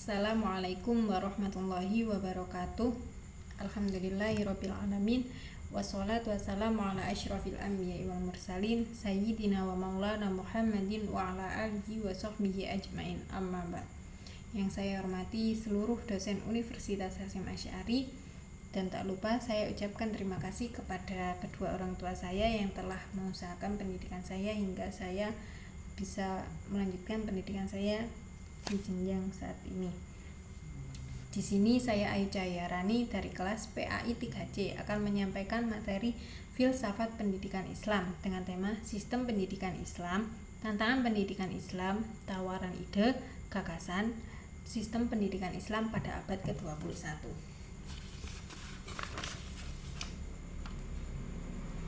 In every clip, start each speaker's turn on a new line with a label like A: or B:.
A: Assalamualaikum warahmatullahi wabarakatuh. Alhamdulillahirabbil alamin. Wassalatu wassalamu ala asyrafil anbiya'i wal mursalin sayyidina wa maulana Muhammadin wa ala alihi wa sahbihi ajmain. Amma ba'd. Yang saya hormati seluruh dosen Universitas Hasyim Asy'ari, dan tak lupa saya ucapkan terima kasih kepada kedua orang tua saya yang telah mengusahakan pendidikan saya hingga saya bisa melanjutkan pendidikan saya di jenjang saat ini. Di sini saya Ayu Cahyarani dari kelas PAI 3C akan menyampaikan materi filsafat pendidikan Islam dengan tema sistem pendidikan Islam, tantangan pendidikan Islam, tawaran ide, gagasan sistem pendidikan Islam pada abad ke-21.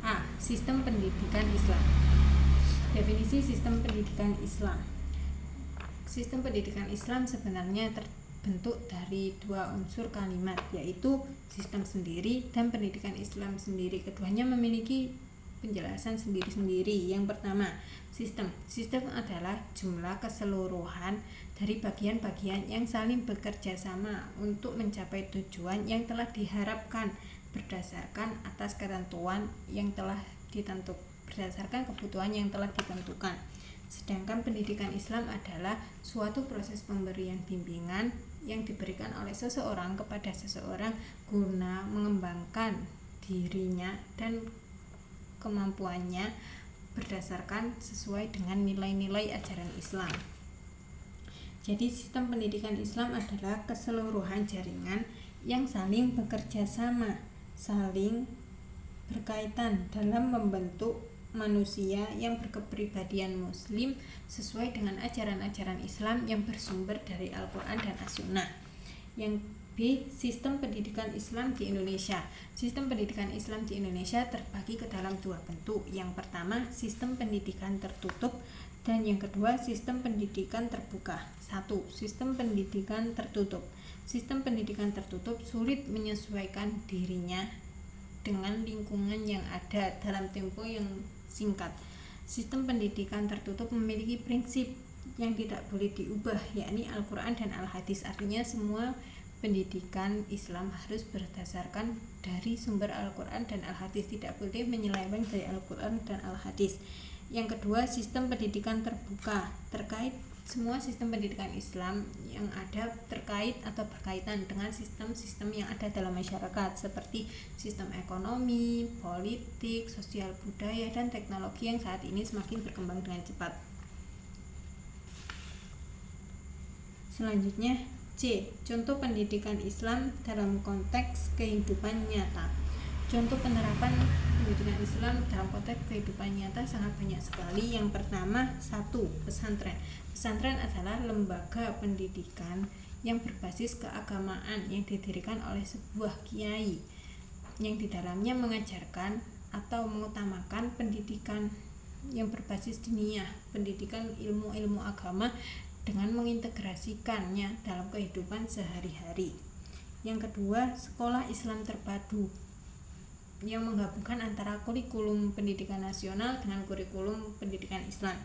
A: A. Sistem pendidikan Islam. Definisi sistem pendidikan Islam. Sistem pendidikan Islam sebenarnya terbentuk dari dua unsur kalimat, yaitu sistem sendiri dan pendidikan Islam sendiri. Keduanya memiliki penjelasan sendiri-sendiri. Yang pertama, sistem. Sistem adalah jumlah keseluruhan dari bagian-bagian yang saling bekerja sama untuk mencapai tujuan yang telah diharapkan berdasarkan atas ketentuan yang telah berdasarkan kebutuhan yang telah ditentukan. Sedangkan pendidikan Islam adalah suatu proses pemberian bimbingan yang diberikan oleh seseorang kepada seseorang guna mengembangkan dirinya dan kemampuannya berdasarkan sesuai dengan nilai-nilai ajaran Islam. Jadi sistem pendidikan Islam adalah keseluruhan jaringan yang saling bekerja sama, saling berkaitan dalam membentuk manusia yang berkepribadian muslim sesuai dengan ajaran-ajaran Islam yang bersumber dari Al-Quran dan As-Sunnah. Yang B. Sistem pendidikan Islam di Indonesia. Sistem pendidikan Islam di Indonesia terbagi ke dalam dua bentuk. Yang pertama, sistem pendidikan tertutup, dan yang kedua, sistem pendidikan terbuka. 1. Sistem pendidikan tertutup. Sistem pendidikan tertutup sulit menyesuaikan dirinya dengan lingkungan yang ada dalam tempo yang singkat. Sistem pendidikan tertutup memiliki prinsip yang tidak boleh diubah, yakni Al-Quran dan Al-Hadis. Artinya semua pendidikan Islam harus berdasarkan dari sumber Al-Quran dan Al-Hadis, tidak boleh menyeleweng dari Al-Quran dan Al-Hadis. Yang kedua, sistem pendidikan terbuka. Terkait semua sistem pendidikan Islam yang ada terkait atau berkaitan dengan sistem-sistem yang ada dalam masyarakat, seperti sistem ekonomi, politik, sosial, budaya, dan teknologi yang saat ini semakin berkembang dengan cepat. Selanjutnya, C. Contoh pendidikan Islam dalam konteks kehidupan nyata. Contoh penerapan pendidikan Islam dalam konteks kehidupan nyata sangat banyak sekali. Yang pertama, 1. Pesantren. Pesantren adalah lembaga pendidikan yang berbasis keagamaan yang didirikan oleh sebuah kiai yang di dalamnya mengajarkan atau mengutamakan pendidikan yang berbasis diniyah, pendidikan ilmu-ilmu agama dengan mengintegrasikannya dalam kehidupan sehari-hari. Yang kedua, sekolah Islam terpadu yang menggabungkan antara kurikulum pendidikan nasional dengan kurikulum pendidikan Islam.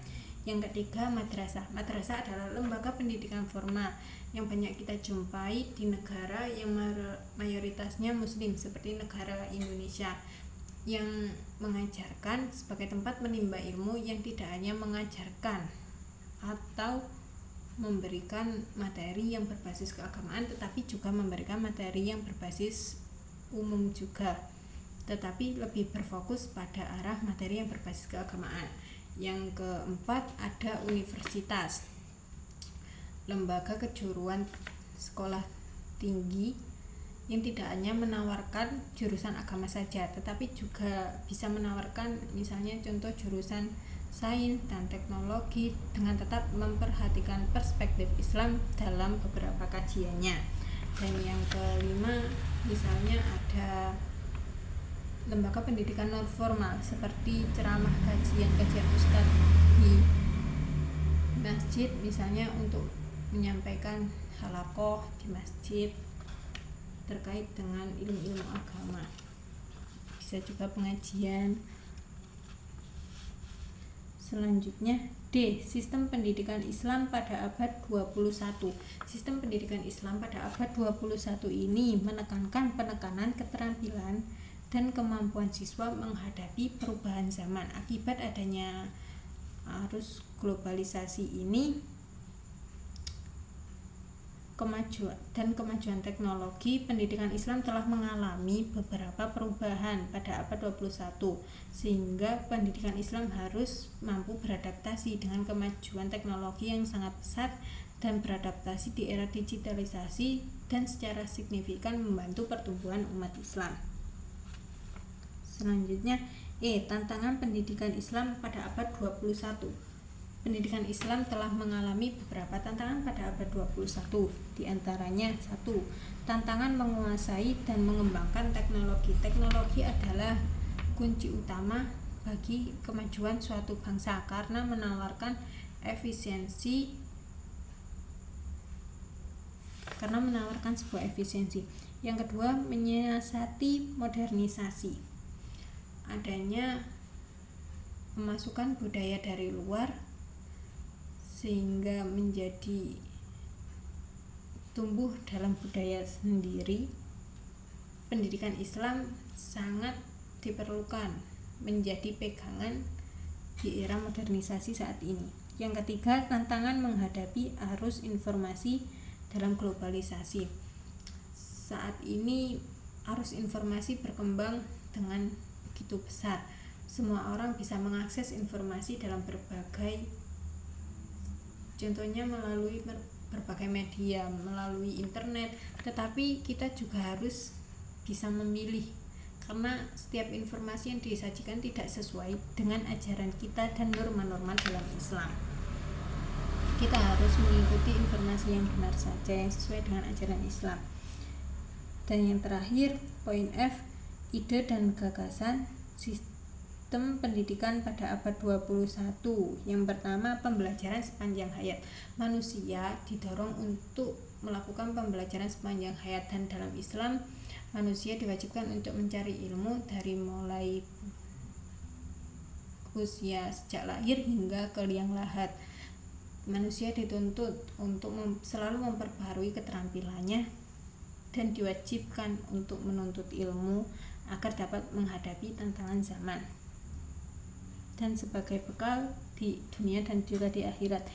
A: Yang ketiga, madrasah. Madrasah adalah lembaga pendidikan formal yang banyak kita jumpai di negara yang mayoritasnya muslim seperti negara Indonesia, yang mengajarkan sebagai tempat menimba ilmu yang tidak hanya mengajarkan atau memberikan materi yang berbasis keagamaan, tetapi juga memberikan materi yang berbasis umum juga, tetapi lebih berfokus pada arah materi yang berbasis keagamaan. Yang keempat, ada universitas, lembaga kejuruan sekolah tinggi yang tidak hanya menawarkan jurusan agama saja, tetapi juga bisa menawarkan misalnya contoh jurusan sains dan teknologi dengan tetap memperhatikan perspektif Islam dalam beberapa kajiannya. Dan yang kelima, misalnya ada lembaga pendidikan non formal seperti ceramah, kajian ustadz di masjid, misalnya untuk menyampaikan halaqah di masjid terkait dengan ilmu-ilmu agama. Bisa juga pengajian. Selanjutnya, D. Sistem pendidikan Islam pada abad 21. Sistem pendidikan Islam pada abad 21 ini menekankan penekanan keterampilan dan kemampuan siswa menghadapi perubahan zaman. Akibat adanya arus globalisasi ini, kemajuan teknologi, pendidikan Islam telah mengalami beberapa perubahan pada abad 21, sehingga pendidikan Islam harus mampu beradaptasi dengan kemajuan teknologi yang sangat pesat dan beradaptasi di era digitalisasi dan secara signifikan membantu pertumbuhan umat Islam. Selanjutnya, tantangan pendidikan Islam pada abad 21. Pendidikan Islam telah mengalami beberapa tantangan pada abad 21. Di antaranya, 1. Tantangan menguasai dan mengembangkan teknologi. Teknologi adalah kunci utama bagi kemajuan suatu bangsa karena menawarkan sebuah efisiensi. Yang kedua, menyiasati modernisasi. Adanya memasukkan budaya dari luar sehingga menjadi tumbuh dalam budaya sendiri. Pendidikan Islam sangat diperlukan menjadi pegangan di era modernisasi saat ini. Yang ketiga, tantangan menghadapi arus informasi dalam globalisasi. Saat ini arus informasi berkembang dengan begitu besar. Semua orang bisa mengakses informasi dalam contohnya melalui berbagai media, melalui internet, tetapi kita juga harus bisa memilih karena setiap informasi yang disajikan tidak sesuai dengan ajaran kita dan norma-norma dalam Islam. Kita harus mengikuti informasi yang benar saja, yang sesuai dengan ajaran Islam. Dan yang terakhir, poin F, ide dan gagasan sistem pendidikan pada abad 21. Yang pertama, pembelajaran sepanjang hayat. Manusia didorong untuk melakukan pembelajaran sepanjang hayat, dan dalam Islam manusia diwajibkan untuk mencari ilmu dari mulai usia sejak lahir hingga ke liang lahat. Manusia dituntut untuk selalu memperbaharui keterampilannya dan diwajibkan untuk menuntut ilmu agar dapat menghadapi tantangan zaman dan sebagai bekal di dunia dan juga di akhirat.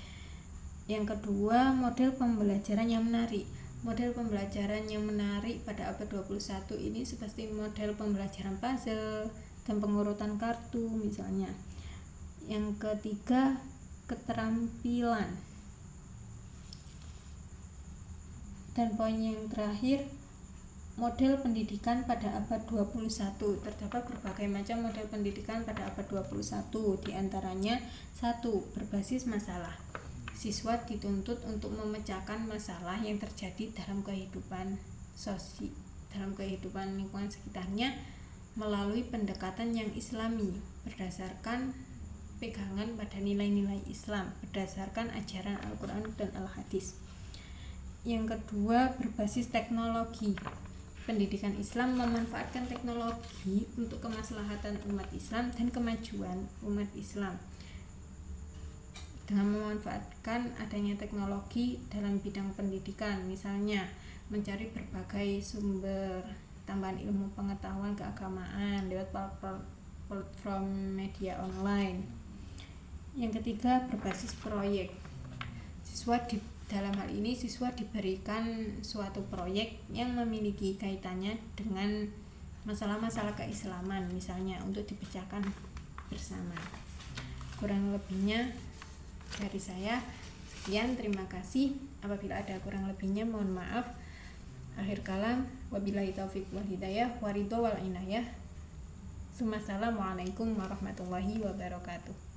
A: Yang kedua, model pembelajaran yang menarik. Model pembelajaran yang menarik pada abad 21 ini seperti model pembelajaran puzzle dan pengurutan kartu misalnya. Yang ketiga, keterampilan. Dan poin yang terakhir, model pendidikan pada abad 21. Terdapat berbagai macam model pendidikan pada abad 21. Di antaranya, 1. Berbasis masalah. Siswa dituntut untuk memecahkan masalah yang terjadi dalam kehidupan lingkungan sekitarnya melalui pendekatan yang islami berdasarkan pegangan pada nilai-nilai Islam berdasarkan ajaran Al-Quran dan Al-Hadis. Yang kedua, berbasis teknologi. Pendidikan Islam memanfaatkan teknologi untuk kemaslahatan umat Islam dan kemajuan umat Islam. Dengan memanfaatkan adanya teknologi dalam bidang pendidikan, misalnya mencari berbagai sumber tambahan ilmu pengetahuan keagamaan lewat platform media online. Yang ketiga, berbasis proyek. Dalam hal ini siswa diberikan suatu proyek yang memiliki kaitannya dengan masalah-masalah keislaman, misalnya untuk dipecahkan bersama. Kurang lebihnya dari saya sekian, terima kasih. Apabila ada kurang lebihnya mohon maaf. Akhir kalam, wabillahi taufiq wal hidayah, waridho wal inayah. Assalamualaikum warahmatullahi wabarakatuh.